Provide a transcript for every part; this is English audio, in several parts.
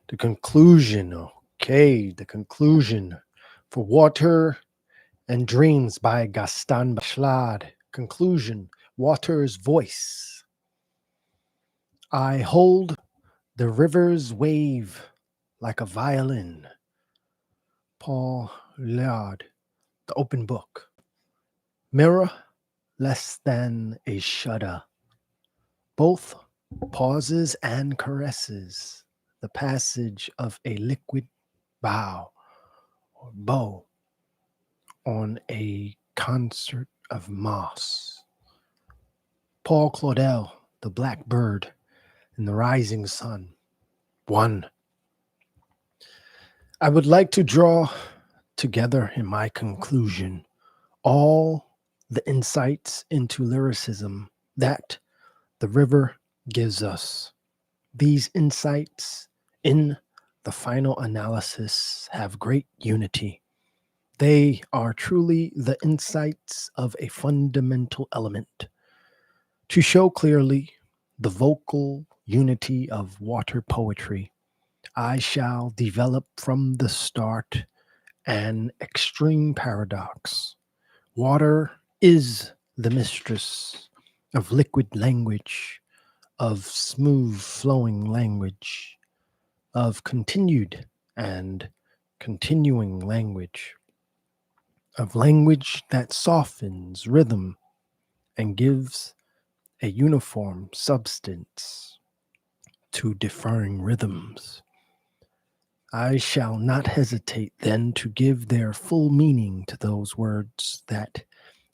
The conclusion, okay, the conclusion for Water and Dreams by Gaston Bachelard. Conclusion, Water's voice. I hold the river's wave like a violin. Paul Lard, The Open Book. Mirror less than a shudder. Both pauses and caresses. The passage of a liquid bow or bow on a concert of moss. Paul Claudel, The Black Bird in the Rising Sun. 1. I would like to draw together in my conclusion all the insights into lyricism that the river gives us. These insights, in the final analysis, have great unity. They are truly the insights of a fundamental element. To show clearly the vocal unity of water poetry, I shall develop from the start an extreme paradox. Water is the mistress of liquid language, of smooth flowing language, of continued and continuing language, of language that softens rhythm and gives a uniform substance to differing rhythms. I shall not hesitate then to give their full meaning to those words that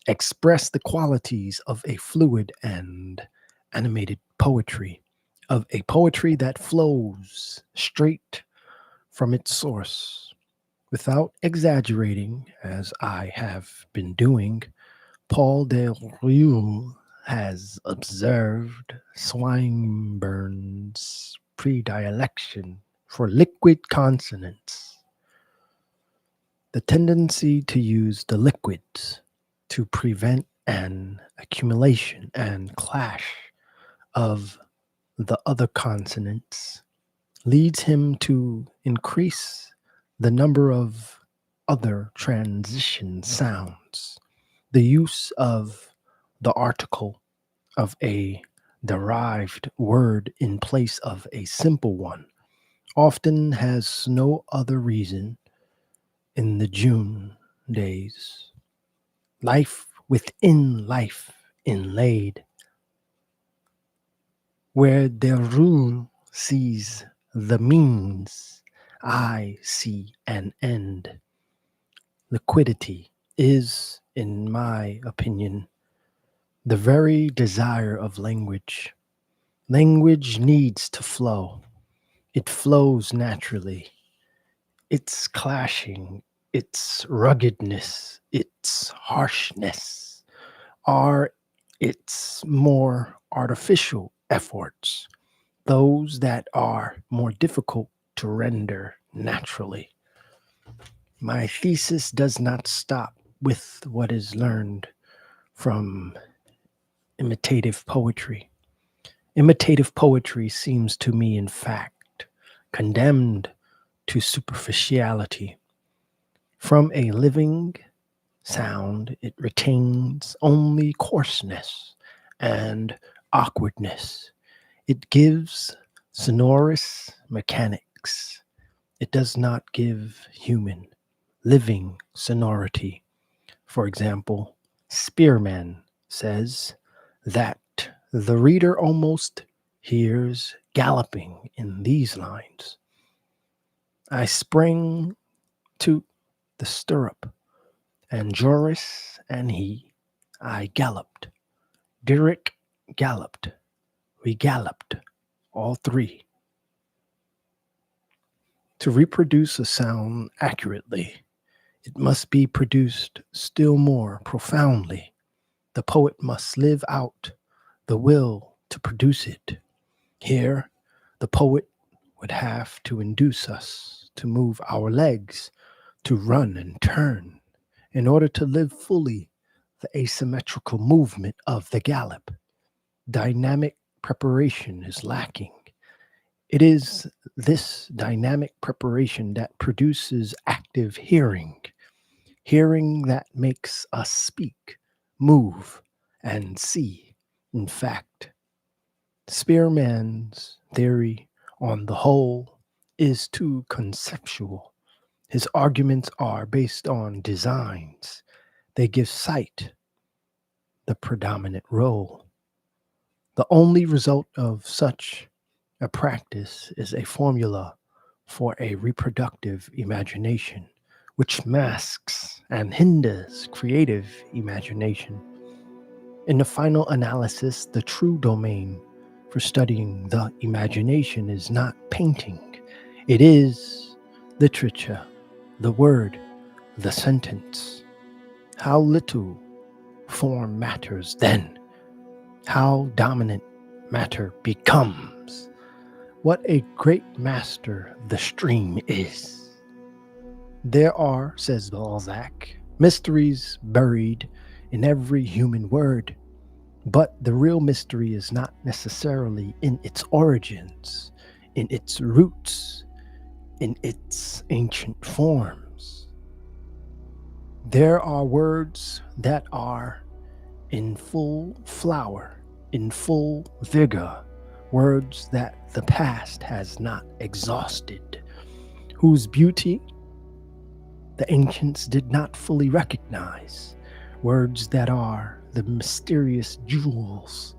express the qualities of a fluid and animated poetry, of a poetry that flows straight from its source. Without exaggerating, as I have been doing, Paul de Rieu has observed Swinburne's predilection for liquid consonants, the tendency to use the liquids to prevent an accumulation and clash of the other consonants leads him to increase the number of other transition sounds. The use of the article of a derived word in place of a simple one often has no other reason in the June days. Life within life inlaid, where the rule sees the means, I see an end. Liquidity is, in my opinion, the very desire of language. Language needs to flow. It flows naturally. Its clashing, its ruggedness, its harshness are its more artificial efforts, those that are more difficult to render naturally. My thesis does not stop with what is learned from imitative poetry. Imitative poetry seems to me, in fact, condemned to superficiality. From a living sound, it retains only coarseness and awkwardness. It gives sonorous mechanics. It does not give human, living sonority. For example, Spearman says that the reader almost hears galloping in these lines. I sprang to the stirrup, and Joris and he, I galloped. Derrick galloped. We galloped, all three. To reproduce a sound accurately, it must be produced still more profoundly. The poet must live out the will to produce it. Here, the poet would have to induce us to move our legs, to run and turn, in order to live fully the asymmetrical movement of the gallop. Dynamic preparation is lacking. It is this dynamic preparation that produces active hearing, hearing that makes us speak, move, and see. In fact, Spearman's theory, on the whole, is too conceptual. His arguments are based on designs. They give sight the predominant role. The only result of such a practice is a formula for a reproductive imagination, which masks and hinders creative imagination. In the final analysis, the true domain for studying the imagination is not painting, it is literature, the word, the sentence. How little form matters then, how dominant matter becomes. What a great master the stream is. There are, says Balzac, mysteries buried in every human word, but the real mystery is not necessarily in its origins, in its roots, in its ancient forms. There are words that are in full flower, in full vigor, words that the past has not exhausted, whose beauty the ancients did not fully recognize, words that are the mysterious jewels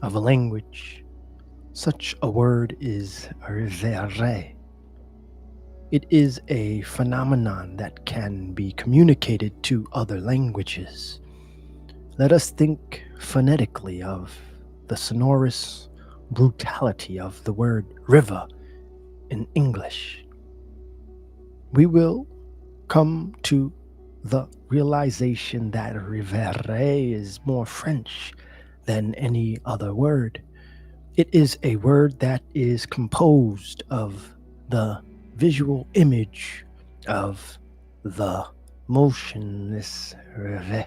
of a language. Such a word is Reverie. It is a phenomenon that can be communicated to other languages. Let us think phonetically of the sonorous brutality of the word river in English. We will come to the realization that Reverie is more French than any other word. It is a word that is composed of the visual image of the motionless river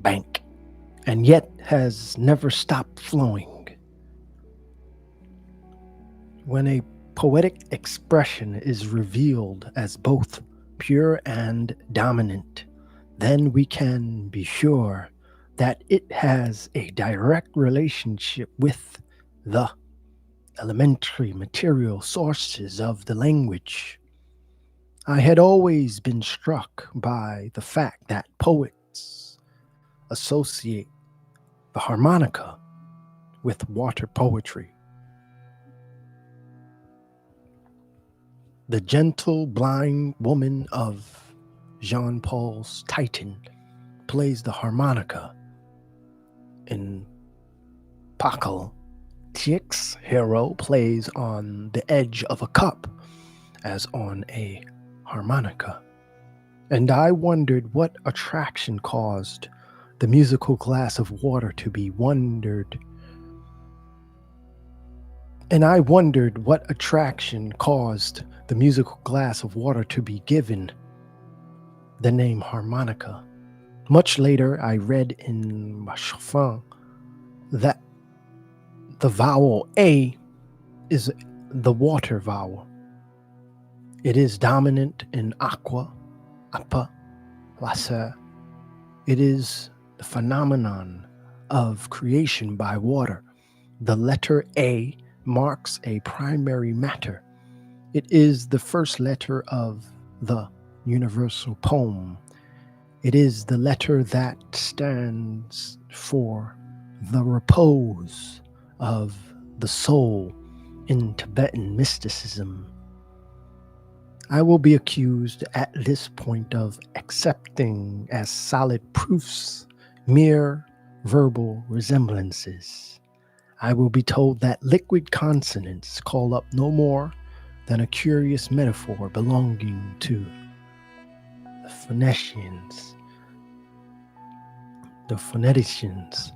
bank, and yet has never stopped flowing. When a poetic expression is revealed as both pure and dominant, then we can be sure that it has a direct relationship with the elementary material sources of the language. I had always been struck by the fact that poets associate the harmonica with water poetry. The gentle blind woman of Jean Paul's Titan plays the harmonica. In Pakal, Tieck's hero plays on the edge of a cup as on a harmonica. And I wondered what attraction caused the musical glass of water to be wondered. And I wondered what attraction caused the musical glass of water to be given the name harmonica. Much later, I read in Chopin that the vowel A is the water vowel. It is dominant in aqua, apa, wasser. It is the phenomenon of creation by water. The letter A marks a primary matter. It is the first letter of the universal poem. It is the letter that stands for the repose of the soul in Tibetan mysticism. I will be accused at this point of accepting as solid proofs mere verbal resemblances. I will be told that liquid consonants call up no more than a curious metaphor belonging to the phoneticians.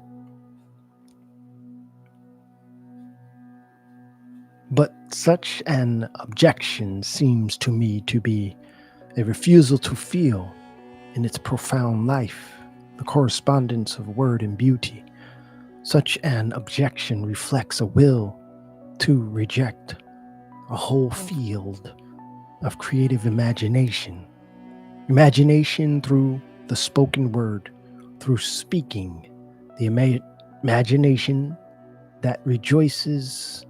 But such an objection seems to me to be a refusal to feel, in its profound life, the correspondence of word and beauty. Such an objection reflects a will to reject a whole field of creative imagination. Imagination through the spoken word, through speaking, the imagination that rejoices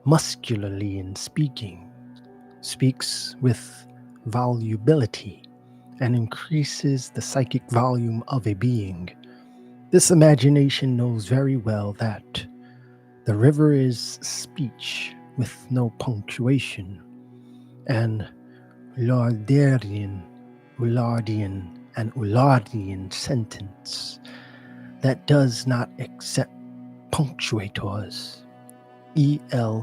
muscularly in speaking, speaks with volubility, and increases the psychic volume of a being. This imagination knows very well that the river is speech with no punctuation, and Ulardian, and Ulardian sentence that does not accept punctuators. Eluardian.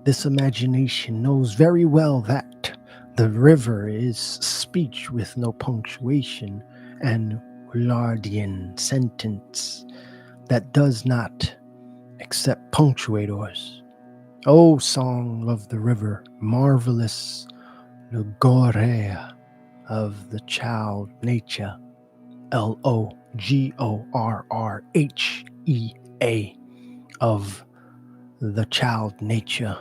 This imagination knows very well that the river is speech with no punctuation, and Ulardian sentence that does not accept punctuators. O song of the river, marvelous Logorrhea of the child nature, Logorrhea of the child nature.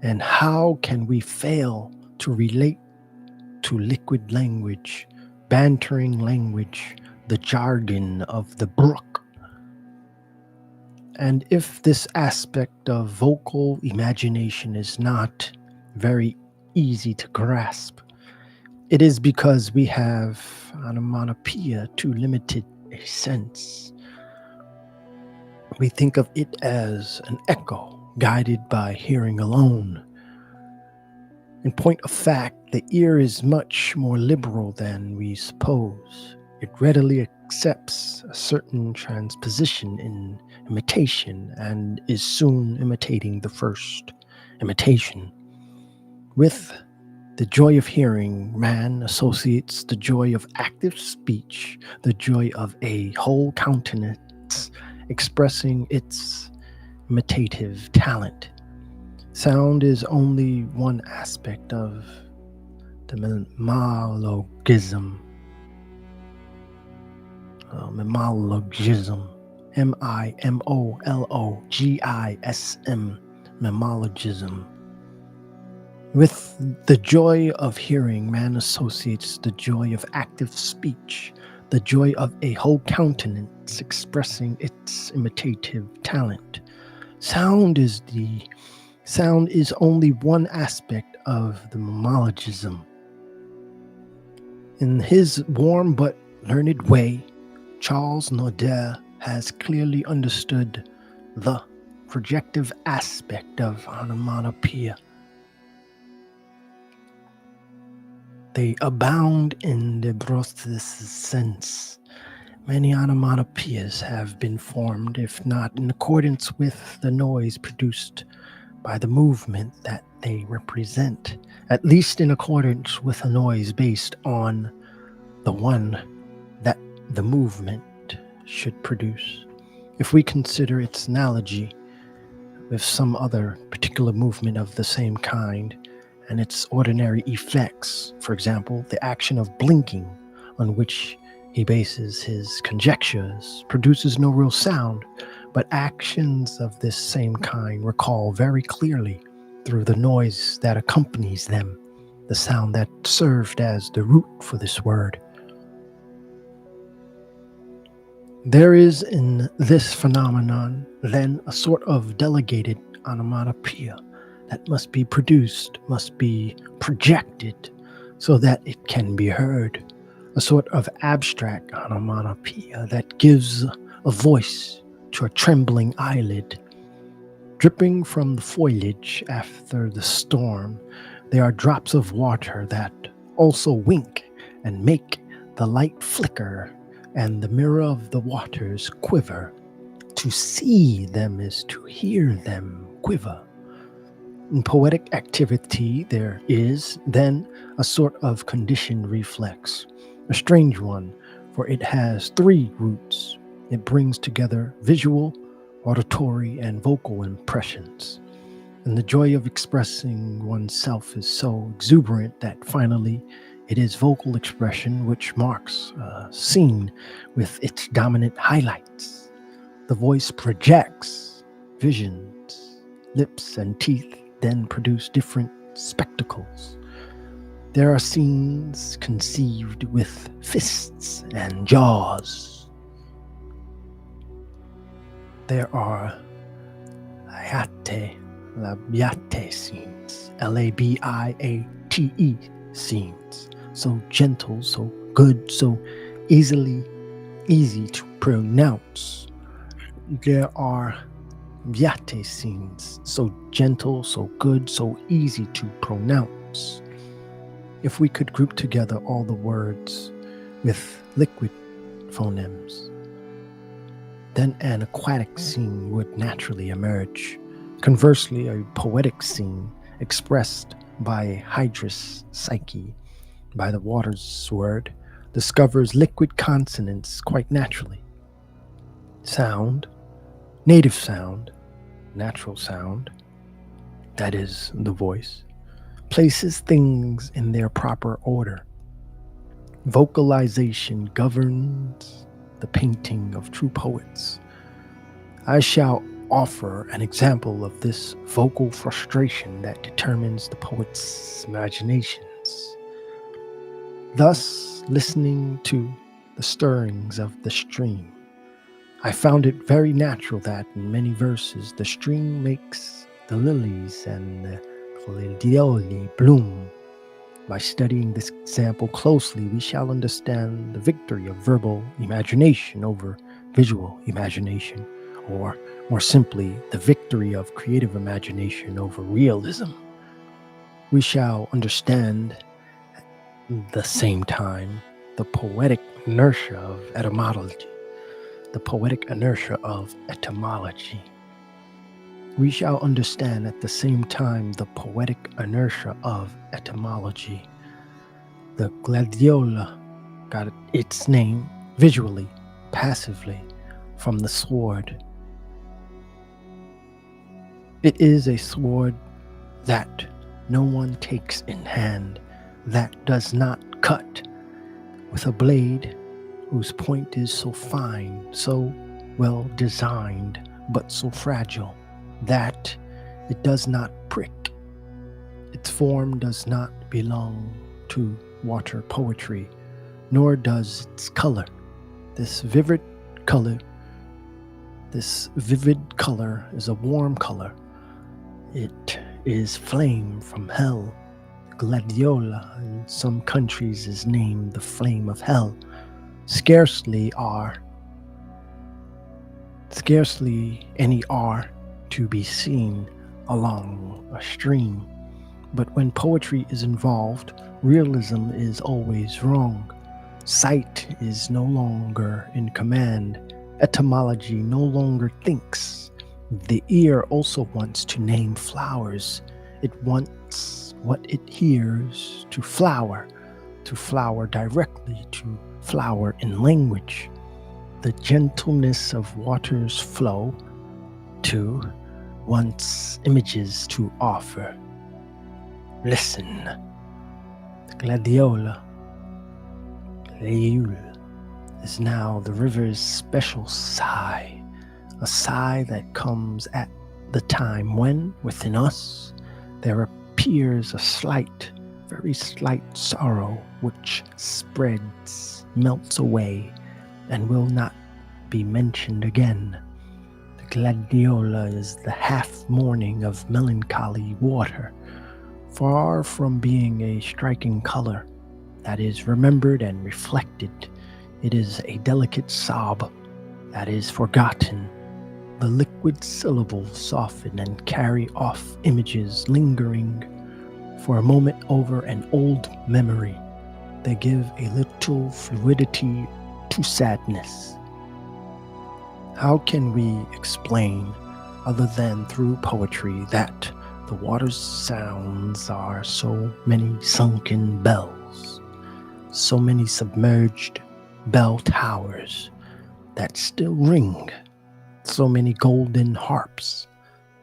And how can we fail to relate to liquid language, bantering language, the jargon of the brook? And if this aspect of vocal imagination is not very easy to grasp, it is because we have onomatopoeia too limited a sense. We think of it as an echo guided by hearing alone. In point of fact, the ear is much more liberal than we suppose. It readily accepts a certain transposition in imitation and is soon imitating the first imitation. With the joy of hearing, man associates the joy of active speech, the joy of a whole countenance expressing its imitative talent. Sound is only one aspect of the Mimologism. Mimologism. Mimologism. Mimologism. With the joy of hearing, man associates the joy of active speech, the joy of a whole countenance expressing its imitative talent. Sound is only one aspect of the Mimologism. In his warm but learned way, Charles Naudet has clearly understood the projective aspect of onomatopoeia. They abound in the broadest sense. Many onomatopoeias have been formed, if not in accordance with the noise produced by the movement that they represent, at least in accordance with a noise based on the one that the movement should produce. If we consider its analogy with some other particular movement of the same kind and its ordinary effects, for example, the action of blinking on which he bases his conjectures, produces no real sound, but actions of this same kind recall very clearly through the noise that accompanies them, the sound that served as the root for this word. There is in this phenomenon, then, a sort of delegated onomatopoeia that must be produced, must be projected, so that it can be heard. A sort of abstract onomatopoeia that gives a voice to a trembling eyelid. Dripping from the foliage after the storm, there are drops of water that also wink and make the light flicker and the mirror of the waters quiver. To see them is to hear them quiver. In poetic activity, there is, then, a sort of conditioned reflex, a strange one, for it has three roots. It brings together visual, auditory, and vocal impressions. And the joy of expressing oneself is so exuberant that finally it is vocal expression which marks a scene with its dominant highlights. The voice projects, visions. Lips and teeth then produce different spectacles. There are scenes conceived with fists and jaws. There are labiate scenes, Labiate scenes, so gentle, so good, so easy to pronounce. There are viate scenes, so gentle, so good, so easy to pronounce. If we could group together all the words with liquid phonemes, then an aquatic scene would naturally emerge. Conversely, a poetic scene expressed by hydrous psyche, by the water's word, discovers liquid consonants quite naturally. Sound, native sound, natural sound, that is the voice, places things in their proper order. Vocalization governs the painting of true poets. I shall offer an example of this vocal frustration that determines the poet's imaginations. Thus, listening to the stirrings of the stream, I found it very natural that in many verses the stream makes the lilies and the gladioli bloom. By studying this example closely, we shall understand the victory of verbal imagination over visual imagination, or more simply, the victory of creative imagination over realism. We shall understand at the same time the poetic inertia of etymology. We shall understand at the same time the poetic inertia of etymology. The Gladiola got its name visually, passively, from the sword. It is a sword that no one takes in hand, that does not cut, with a blade whose point is so fine, so well designed, but so fragile, that it does not prick. Its form does not belong to water poetry, nor does its color. This vivid color is a warm color. It is flame from hell. Gladiola in some countries is named the flame of hell. Scarcely any are to be seen along a stream. But when poetry is involved, realism is always wrong. Sight is no longer in command. Etymology no longer thinks. The ear also wants to name flowers. It wants what it hears to flower directly, to flower in language. The gentleness of water's flow, too, wants images to offer. Listen. Gladiola, is now the river's special sigh, a sigh that comes at the time when, within us, there appears a slight, very slight sorrow which spreads, melts away, and will not be mentioned again. The Gladiola is the half-mourning of melancholy water, far from being a striking color that is remembered and reflected. It is a delicate sob that is forgotten. The liquid syllables soften and carry off images lingering for a moment over an old memory. They give a little fluidity to sadness. How can we explain, other than through poetry, that the water's sounds are so many sunken bells, so many submerged bell towers that still ring, so many golden harps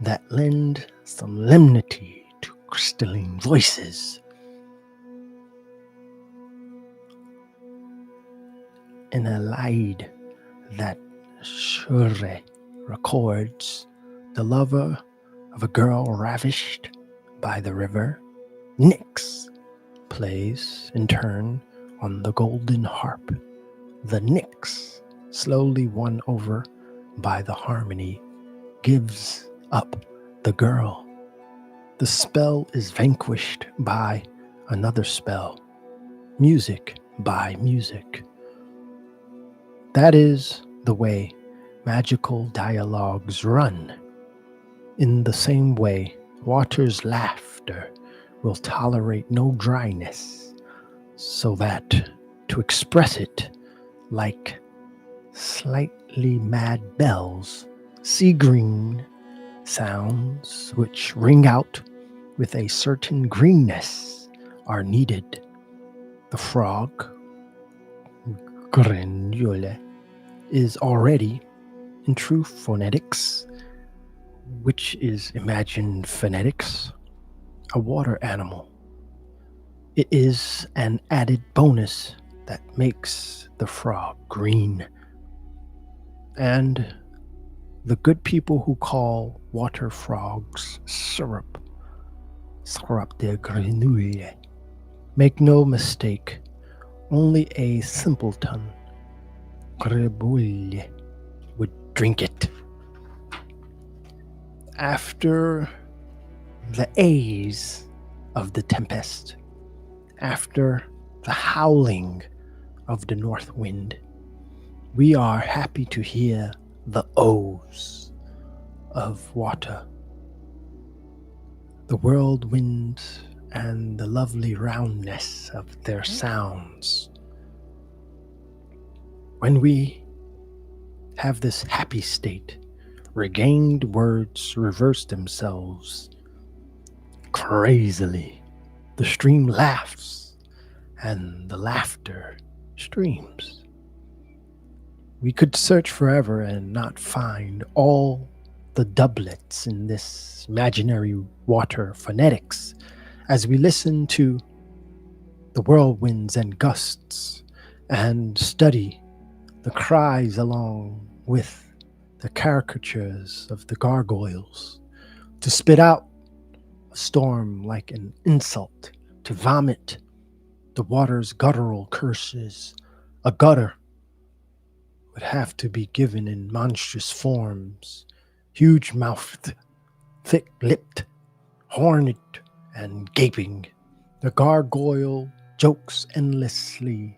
that lend solemnity to crystalline voices? In a lied that Shure records the lover of a girl ravished by the river, Nyx, plays in turn on the golden harp. The Nyx, slowly won over by the harmony, gives up the girl. The spell is vanquished by another spell, music by music. That is the way magical dialogues run. In the same way, water's laughter will tolerate no dryness, so that to express it like slightly mad bells, sea green sounds which ring out with a certain greenness are needed. The frog, Gladiola, is already in true phonetics, which is imagined phonetics, a water animal. It is an added bonus that makes the frog green. And the good people who call water frogs syrup de grenouille, make no mistake, only a simpleton, Grebouille, would drink it. After the A's of the tempest, after the howling of the north wind, we are happy to hear the O's of water. The whirlwinds and the lovely roundness of their sounds. When we have this happy state, regained words reverse themselves crazily. The stream laughs, and the laughter streams. We could search forever and not find all the doublets in this imaginary water phonetics as we listen to the whirlwinds and gusts and study the cries along with the caricatures of the gargoyles, to spit out a storm like an insult, to vomit the water's guttural curses. A gutter would have to be given in monstrous forms, huge-mouthed, thick-lipped, horned, and gaping. The gargoyle jokes endlessly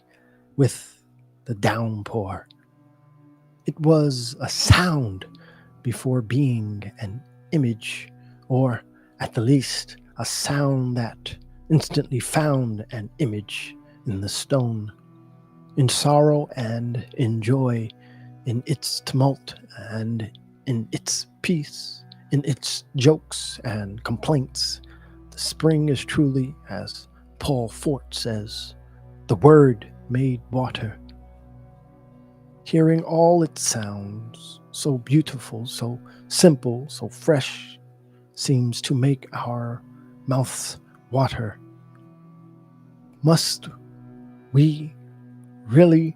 with the downpour. It was a sound before being an image, or at the least a sound that instantly found an image in the stone. In sorrow and in joy, in its tumult and in its peace, in its jokes and complaints, the spring is truly, as Paul Fort says, the Word made water. Hearing all its sounds, so beautiful, so simple, so fresh, seems to make our mouths water. Must we really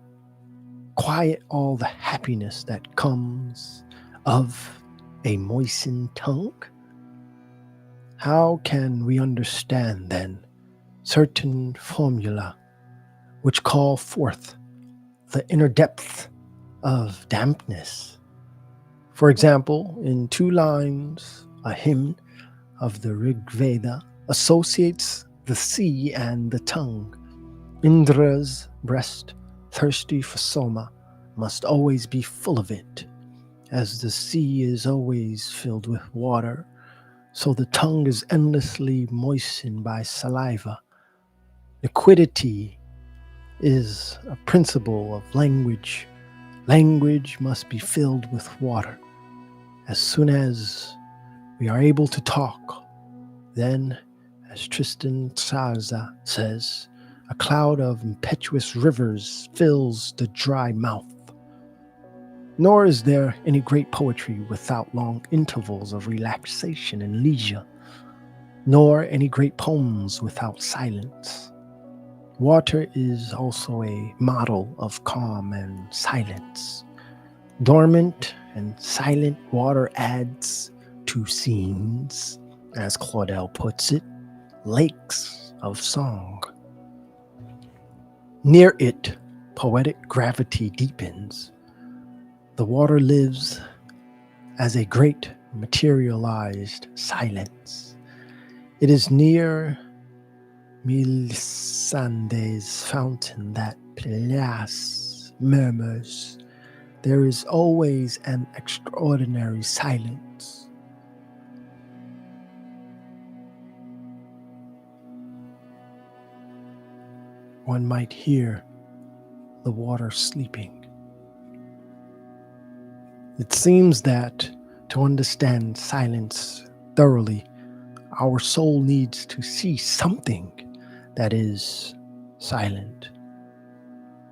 quiet all the happiness that comes of a moistened tongue? How can we understand, then, certain formula which call forth the inner depth of dampness? For example, in 2 lines, a hymn of the Rig Veda associates the sea and the tongue. Indra's breast, thirsty for soma, must always be full of it. As the sea is always filled with water, so the tongue is endlessly moistened by saliva. Liquidity is a principle of language. Language must be filled with water. As soon as we are able to talk, then, as Tristan Tzarza says, a cloud of impetuous rivers fills the dry mouth. Nor is there any great poetry without long intervals of relaxation and leisure, nor any great poems without silence. Water is also a model of calm and silence. Dormant and silent water adds two scenes, as Claudel puts it, lakes of song. Near it, poetic gravity deepens. The water lives as a great materialized silence. It is near Milisande's fountain that Pelléas murmurs. There is always an extraordinary silence. One might hear the water sleeping. It seems that to understand silence thoroughly, our soul needs to see something that is silent.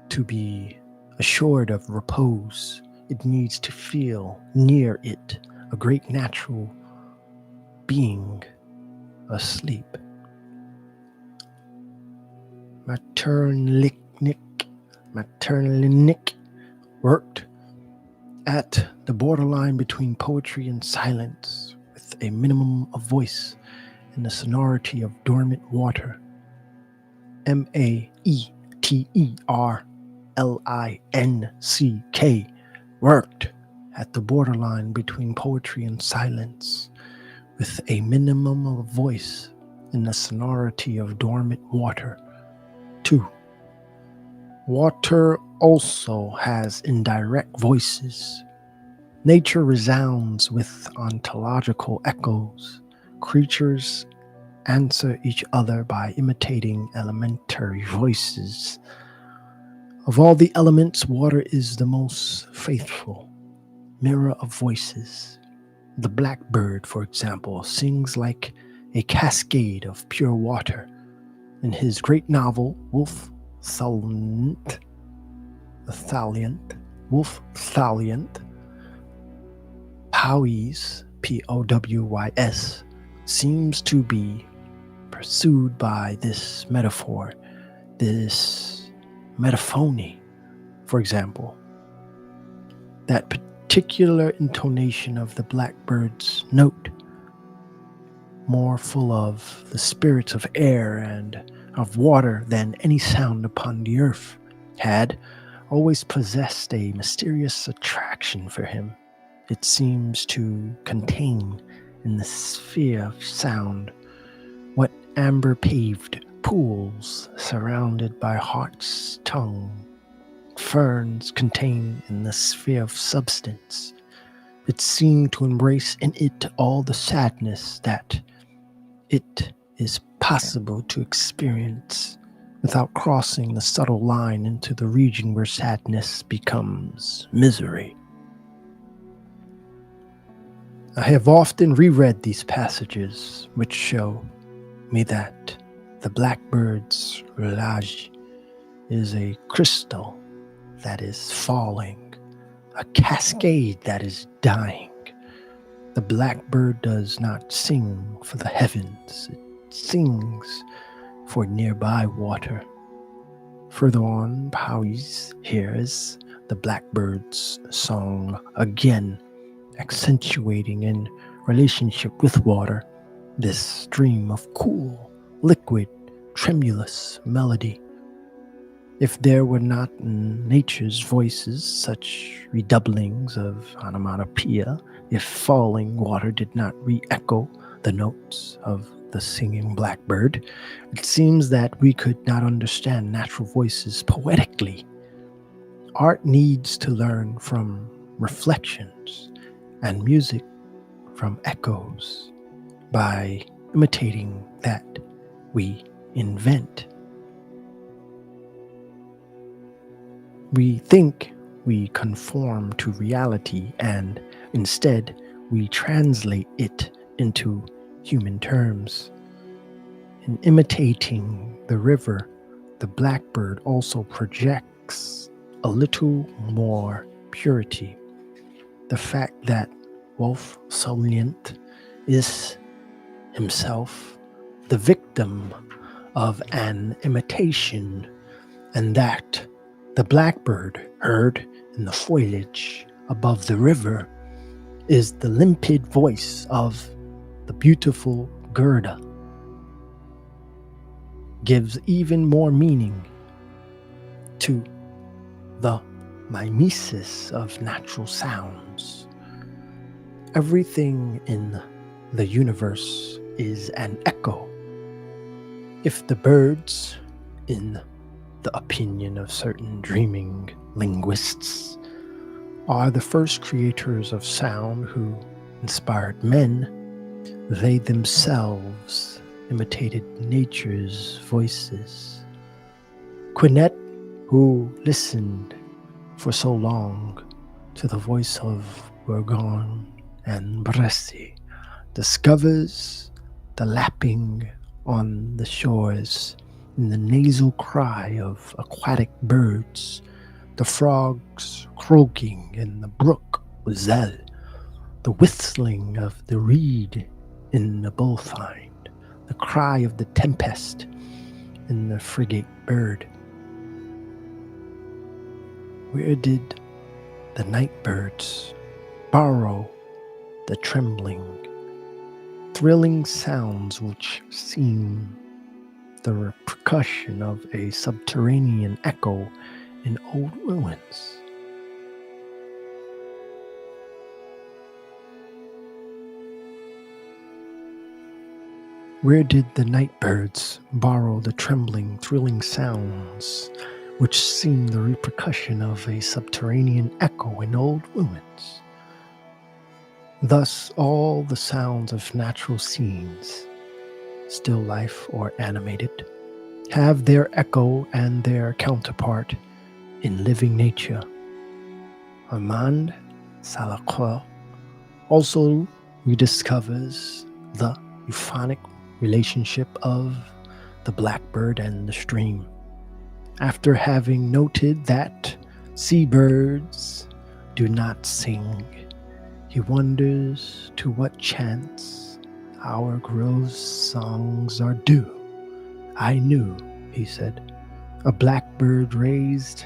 To be assured of repose, it needs to feel near it a great natural being asleep. Maternalinic worked at the borderline between poetry and silence, with a minimum of voice and the sonority of dormant water. Maeterlinck worked at the borderline between poetry and silence, with a minimum of voice and the sonority of dormant water. 2. Water also has indirect voices. Nature resounds with ontological echoes. Creatures answer each other by imitating elementary voices. Of all the elements, water is the most faithful mirror of voices. The blackbird, for example, sings like a cascade of pure water. In his great novel, Wolf Thaliant, Powies, Powys, seems to be pursued by this metaphor, this metaphony. For example, that particular intonation of the blackbird's note, more full of the spirits of air and of water than any sound upon the earth, had always possessed a mysterious attraction for him. It seems to contain in the sphere of sound what amber-paved pools surrounded by hart's tongue ferns contain in the sphere of substance. It seemed to embrace in it all the sadness that it is possible to experience without crossing the subtle line into the region where sadness becomes misery. I have often reread these passages, which show me that the blackbird's roulage is a crystal that is falling, a cascade that is dying. The blackbird does not sing for the heavens, it sings for nearby water. Further on, Powies hears the blackbird's song again, accentuating in relationship with water this stream of cool, liquid, tremulous melody. If there were not in nature's voices such redoublings of onomatopoeia, if falling water did not re-echo the notes of the singing blackbird, it seems that we could not understand natural voices poetically. Art needs to learn from reflections and music from echoes by imitating that we invent. We think we conform to reality and instead we translate it into human terms. In imitating the river, the blackbird also projects a little more purity. The fact that Wolf Thaliant is himself the victim of an imitation, and that the blackbird heard in the foliage above the river is the limpid voice of the beautiful Gerda. Gives even more meaning to the mimesis of natural sounds. Everything in the universe is an echo. If the birds, in the opinion of certain dreaming linguists, are the first creators of sound who inspired men, they themselves imitated nature's voices. Quinet, who listened for so long to the voice of Bourgogne and Bressy, discovers the lapping on the shores in the nasal cry of aquatic birds, the frogs croaking in the brook Oiselle, the whistling of the reed in the bullfind, the cry of the tempest in the frigate bird. Where did the night birds borrow the trembling, thrilling sounds which seem the repercussion of a subterranean echo in old ruins? Where did the night birds borrow the trembling, thrilling sounds which seem the repercussion of a subterranean echo in old ruins? Thus, all the sounds of natural scenes, still life or animated, have their echo and their counterpart in living nature. Armand Salacroix also rediscovers the euphonic relationship of the blackbird and the stream. After having noted that seabirds do not sing, he wonders to what chants our groves' songs are due. I knew, he said, a blackbird raised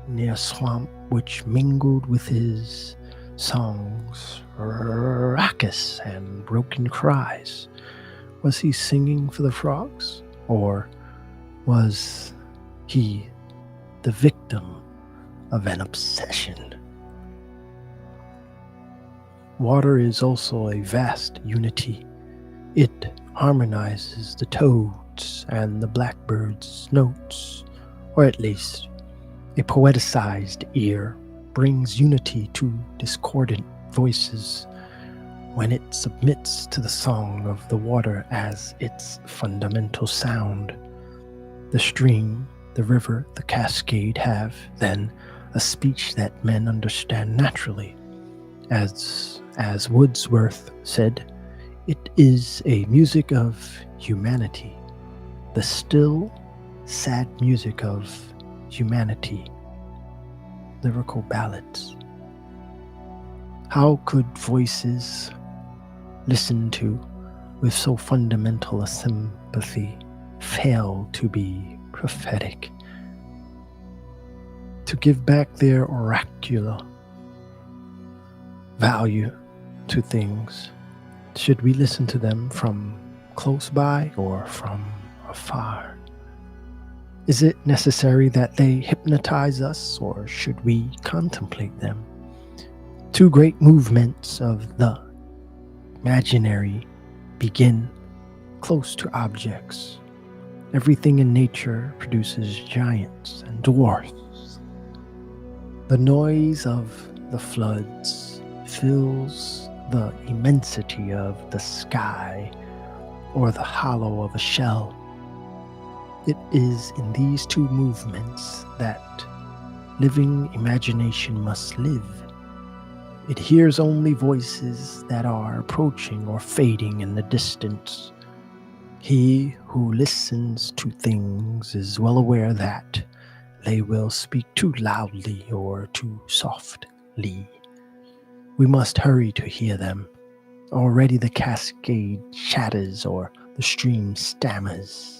near a swamp which mingled with his songs raucous and broken cries. Was he singing for the frogs, or was he the victim of an obsession? Water is also a vast unity. It harmonizes the toads and the blackbird's notes, or at least a poeticized ear brings unity to discordant voices when it submits to the song of the water as its fundamental sound. The stream, the river, the cascade have, then, a speech that men understand naturally. As Wordsworth said, it is a music of humanity, the still, sad music of humanity. Lyrical ballads. How could voices listened to with so fundamental a sympathy fail to be prophetic? To give back their oracular value to things, should we listen to them from close by or from afar? Is it necessary that they hypnotize us, or should we contemplate them? Two great movements of the imaginary begin close to objects. Everything in nature produces giants and dwarfs. The noise of the floods fills the immensity of the sky or the hollow of a shell. It is in these two movements that living imagination must live. It hears only voices that are approaching or fading in the distance. He who listens to things is well aware that they will speak too loudly or too softly. We must hurry to hear them. Already the cascade shatters or the stream stammers.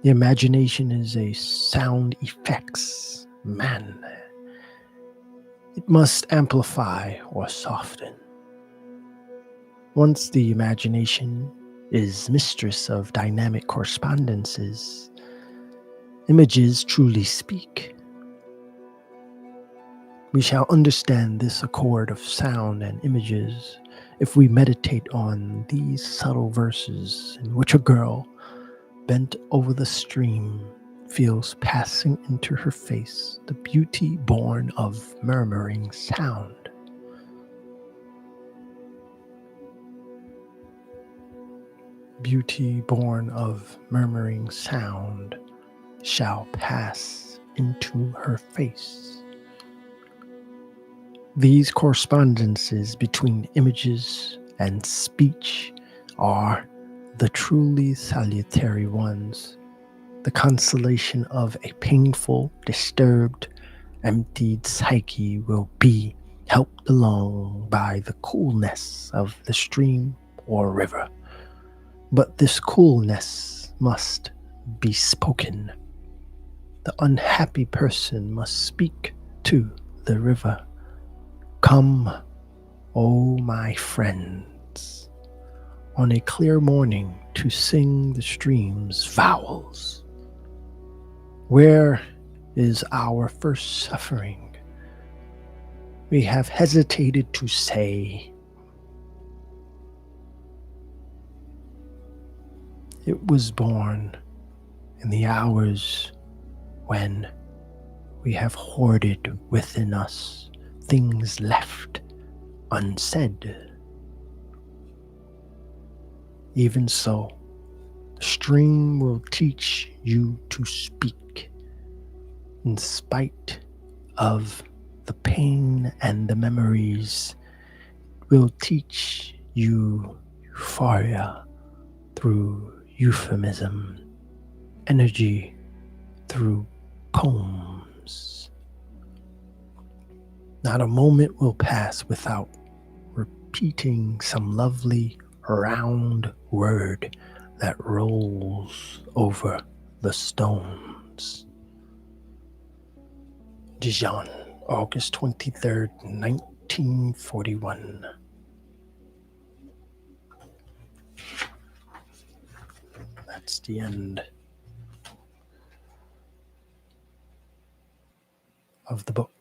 The imagination is a sound effects man. It must amplify or soften. Once the imagination is mistress of dynamic correspondences, images truly speak. We shall understand this accord of sound and images if we meditate on these subtle verses in which a girl, bent over the stream, feels passing into her face the beauty born of murmuring sound. Beauty born of murmuring sound shall pass into her face. These correspondences between images and speech are the truly salutary ones. The consolation of a painful, disturbed, emptied psyche will be helped along by the coolness of the stream or river. But this coolness must be spoken. The unhappy person must speak to the river. Come, O my friends, on a clear morning to sing the stream's vowels. Where is our first suffering? We have hesitated to say. It was born in the hours when we have hoarded within us things left unsaid. Even so, the stream will teach you to speak in spite of the pain and the memories. It will teach you euphoria through euphemism, energy through poems. Not a moment will pass without repeating some lovely round word that rolls over the stones. Dijon, August 23rd, 1941. That's the end of the book.